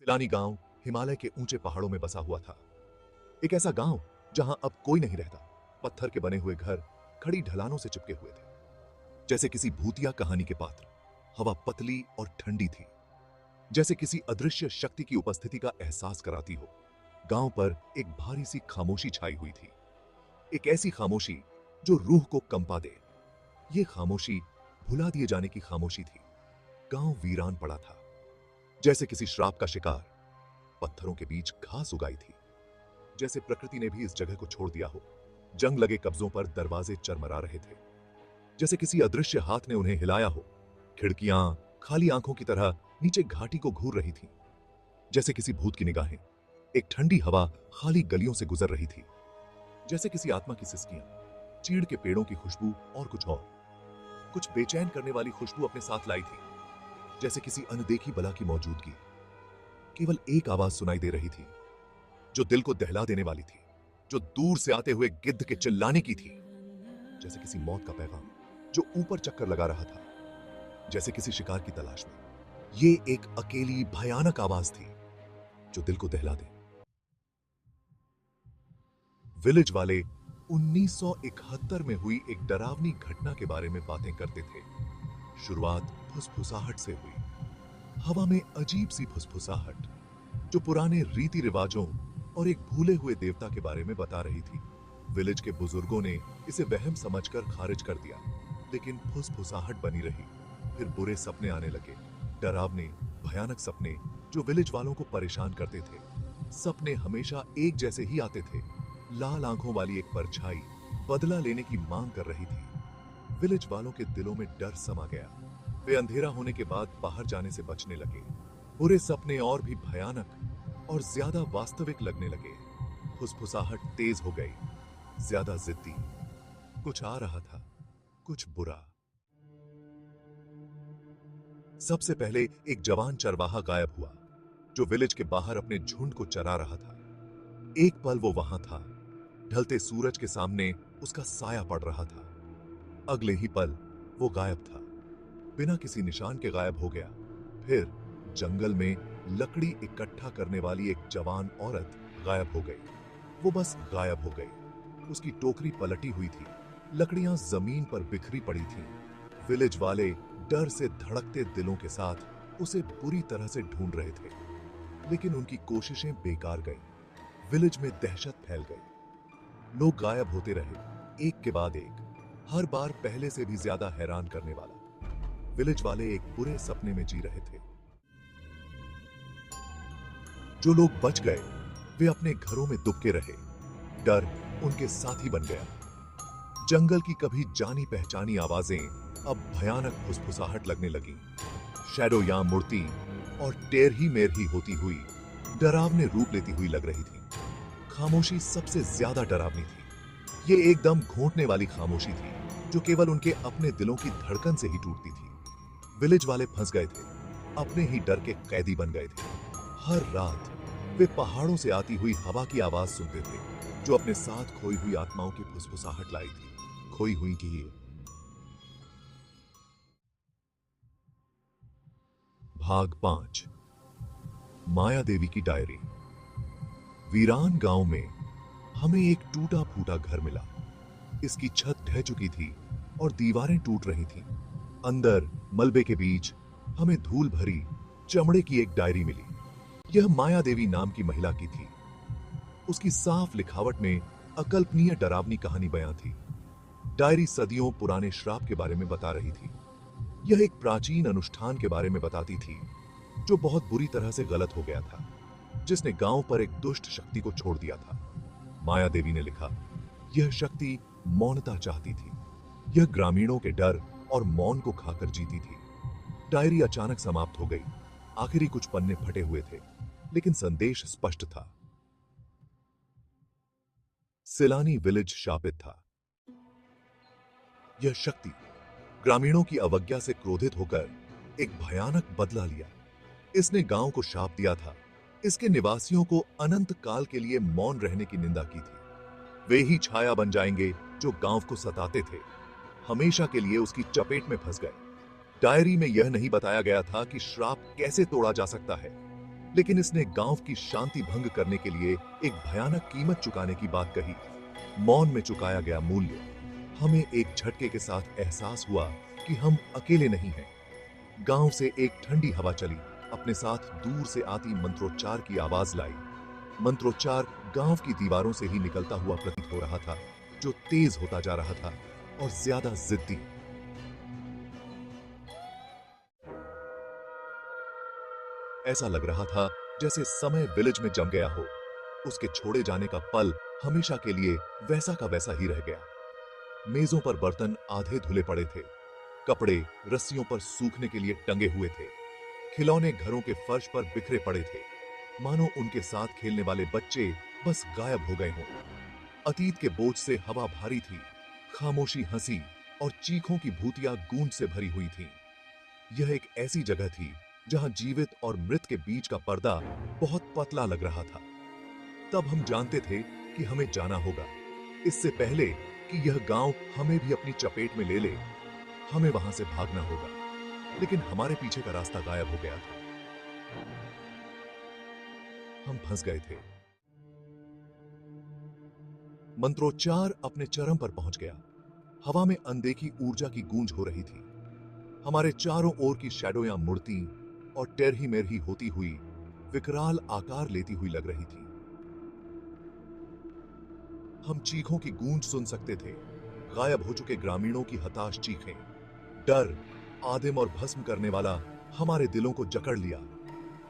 सिलानी गांव हिमालय के ऊंचे पहाड़ों में बसा हुआ था। एक ऐसा गांव जहां अब कोई नहीं रहता। पत्थर के बने हुए घर खड़ी ढलानों से चिपके हुए थे, जैसे किसी भूतिया कहानी के पात्र। हवा पतली और ठंडी थी, जैसे किसी अदृश्य शक्ति की उपस्थिति का एहसास कराती हो। गांव पर एक भारी सी खामोशी छाई हुई थी, एक ऐसी खामोशी जो रूह को कंपा दे। ये खामोशी भुला दिए जाने की खामोशी थी। गांव वीरान पड़ा था, जैसे किसी श्राप का शिकार। पत्थरों के बीच घास उगाई थी, जैसे प्रकृति ने भी इस जगह को छोड़ दिया हो। जंग लगे कब्जों पर दरवाजे चरमरा रहे थे, जैसे किसी अदृश्य हाथ ने उन्हें हिलाया हो। खिड़कियां खाली आंखों की तरह नीचे घाटी को घूर रही थीं, जैसे किसी भूत की निगाहें। एक ठंडी हवा खाली गलियों से गुजर रही थी, जैसे किसी आत्मा की सिसकियां। चीड़ के पेड़ों की खुशबू और कुछ बेचैन करने वाली खुशबू अपने साथ लाई थी, जैसे किसी अनदेखी बला की मौजूदगी। केवल एक आवाज सुनाई दे रही थी, जो दिल को दहला देने वाली थी, जो दूर से आते हुए गिद्ध के चिल्लाने की थी। जैसे किसी मौत का पैगाम जो ऊपर चक्कर लगा रहा था, जैसे किसी शिकार की तलाश में। ये एक अकेली भयानक आवाज थी जो दिल को दहला दे। विलेज वाले 1971 में हुई एक डरावनी घटना के बारे में बातें करते थे। शुरुआत फुसफुसाहट से हुई, हवा में अजीब सी फुसफुसाहट जो पुराने रीति रिवाजों और एक भूले हुए देवता के बारे में बता रही थी। विलेज के बुजुर्गों ने इसे वहम समझकर खारिज कर दिया, लेकिन फुसफुसाहट बनी रही। फिर बुरे सपने आने लगे, डरावने भयानक सपने जो विलेज वालों को परेशान करते थे। सपने हमेशा एक जैसे ही आते थे। लाल आंखों वाली एक परछाई बदला लेने की मांग कर रही थी। विलेज वालों के दिलों में डर समा गया। वे अंधेरा होने के बाद बाहर जाने से बचने लगे। बुरे सपने और भी भयानक और ज्यादा वास्तविक लगने लगे। फुसफुसाहट तेज हो गई, ज्यादा जिद्दी। कुछ आ रहा था, कुछ बुरा। सबसे पहले एक जवान चरवाहा गायब हुआ, जो विलेज के बाहर अपने झुंड को चरा रहा था। एक पल वो वहां था, ढलते सूरज के सामने उसका साया पड़ रहा था। अगले ही पल वो गायब था, बिना किसी निशान के गायब हो गया। फिर जंगल में लकड़ी इकट्ठा करने वाली एक जवान औरत गायब हो गई। वो बस गायब हो गई। उसकी टोकरी पलटी हुई थी, लकड़ियां जमीन पर बिखरी पड़ी थीं। विलेज वाले डर से धड़कते दिलों के साथ उसे बुरी तरह से ढूंढ रहे थे, लेकिन उनकी कोशिशें बेकार गईं। विलेज में दहशत फैल गई। लोग गायब होते रहे, एक के बाद एक, हर बार पहले से भी ज्यादा हैरान करने वाला। विलेज वाले एक बुरे सपने में जी रहे थे। जो लोग बच गए वे अपने घरों में दुबके रहे। डर उनके साथी बन गया। जंगल की कभी जानी पहचानी आवाजें अब भयानक फुसफुसाहट लगने लगी। शैडो या मूर्ति और टेरही मेरही होती हुई डरावने रूप लेती हुई लग रही थी। खामोशी सबसे ज्यादा डरावनी थी। ये एकदम घोंटने वाली खामोशी थी, जो केवल उनके अपने दिलों की धड़कन से ही टूटती थी। विलेज वाले फंस गए थे, अपने ही डर के कैदी बन गए थे। हर रात वे पहाड़ों से आती हुई हवा की आवाज सुनते थे, जो अपने साथ खोई हुई आत्माओं की फुसफुसाहट लाई थी। खोई हुई की ये। भाग 5। माया देवी की डायरी। वीरान गांव में हमें एक टूटा फूटा घर मिला। इसकी छत ढह चुकी थी और दीवारें टूट रही थीं। अंदर मलबे के बीच हमें धूल भरी चमड़े की एक डायरी मिली। यह माया देवी नाम की महिला की थी। उसकी साफ लिखावट में अकल्पनीय डरावनी कहानी बयां थी। डायरी सदियों पुराने श्राप के बारे में बता रही थी। यह एक प्राचीन अनुष्ठान के बारे में बताती थी, जो बहुत बुरी तरह से गलत हो गया था, जिसने गांव पर एक दुष्ट शक्ति को छोड़ दिया था। माया देवी ने लिखा, यह शक्ति मौनता चाहती थी। यह ग्रामीणों के डर और मौन को खाकर जीती थी। डायरी अचानक समाप्त हो गई। आखिरी कुछ पन्ने फटे हुए थे, लेकिन संदेश स्पष्ट था। सिलानी विलेज शापित था। यह शक्ति ग्रामीणों की अवज्ञा से क्रोधित होकर एक भयानक बदला लिया। इसने गांव को शाप दिया था। इसके निवासियों को अनंत काल के लिए मौन रहने की निंदा की थी। वे ही छाया बन जाएंगे जो गांव को सताते थे। हमेशा के लिए उसकी चपेट में फंस गए। डायरी में यह नहीं बताया गया था कि श्राप कैसे तोड़ा जा सकता है। लेकिन इसने गांव की शांति भंग करने के लिए एक भयानक कीमत चुकाने की बात कही। मौन में चुकाया गया मूल्य। हमें एक झटके के साथ एहसास हुआ कि हम अकेले नहीं हैं। गांव से एक ठंडी हवा चली, अपने साथ दूर से आती मंत्रोच्चार की आवाज लाई। मंत्रोच्चार गांव की दीवारों से ही निकलता हुआ प्रतीत हो रहा था, जो तेज होता जा रहा था और ज्यादा जिद्दी। ऐसा लग रहा था जैसे समय विलेज में जम गया हो। उसके छोड़े जाने का पल हमेशा के लिए वैसा का वैसा ही रह गया। मेजों पर बर्तन आधे धुले पड़े थे, कपड़े रस्सियों पर सूखने के लिए टंगे हुए थे, खिलौने घरों के फर्श पर बिखरे पड़े थे, मानो उनके साथ खेलने वाले बच्चे बस गायब हो गए हों। अतीत के बोझ से हवा भारी थी, खामोशी हंसी और चीखों की भूतिया गूंज से भरी हुई थी। यह एक ऐसी जगह थी जहां जीवित और मृत के बीच का पर्दा बहुत पतला लग रहा था। तब हम जानते थे कि हमें जाना होगा, इससे पहले कि यह गांव हमें भी अपनी चपेट में ले ले। हमें वहां से भागना होगा, लेकिन हमारे पीछे का रास्ता गायब हो गया था। हम फंस गए थे। मंत्रोच्चार अपने चरम पर पहुंच गया। हवा में अनदेखी ऊर्जा की गूंज हो रही थी। हमारे चारों ओर की शैडोयां मुड़ती और टेढ़ी मेढ़ी होती हुई विकराल आकार लेती हुई लग रही थी। हम चीखों की गूंज सुन सकते थे, गायब हो चुके ग्रामीणों की हताश चीखें। डर, आदिम और भस्म करने वाला हमारे दिलों को जकड़ लिया।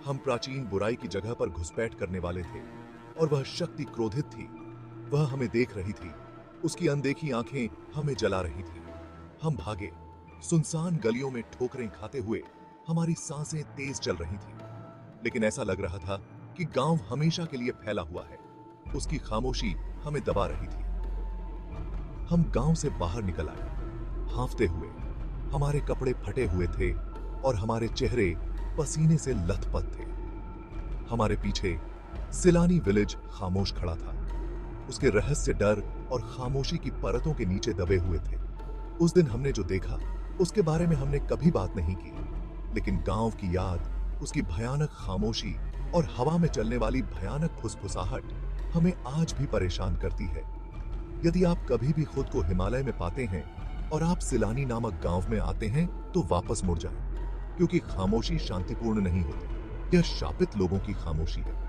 हम प्राचीन बुराई की जगह पर घुसपैठ करने वाले थे, और वह शक्ति क्रोधित थी। वह हमें देख रही थी, उसकी अनदेखी आंखें हमें जला रही थी। हम भागे, सुनसान गलियों में ठोकरें खाते हुए। हमारी सांसें तेज चल रही थी, लेकिन ऐसा लग रहा था कि गांव हमेशा के लिए फैला हुआ है। उसकी खामोशी हमें दबा रही थी। हम गांव से बाहर निकल आए, हांफते हुए। हमारे कपड़े फटे हुए थे और हमारे चेहरे पसीने से लथपथ थे। हमारे पीछे सिलानी विलेज खामोश खड़ा था, उसके रहस्य, डर और खामोशी की परतों के नीचे दबे हुए थे। उस दिन हमने जो देखा उसके बारे में हमने कभी बात नहीं की, लेकिन गांव की याद, उसकी भयानक खामोशी और हवा में चलने वाली भयानक फुसफुसाहट हमें आज भी परेशान करती है। यदि आप कभी भी खुद को हिमालय में पाते हैं और आप सिलानी नामक गांव में आते हैं, तो वापस मुड़ जाएं, क्योंकि खामोशी शांतिपूर्ण नहीं होती। यह शापित लोगों की खामोशी है।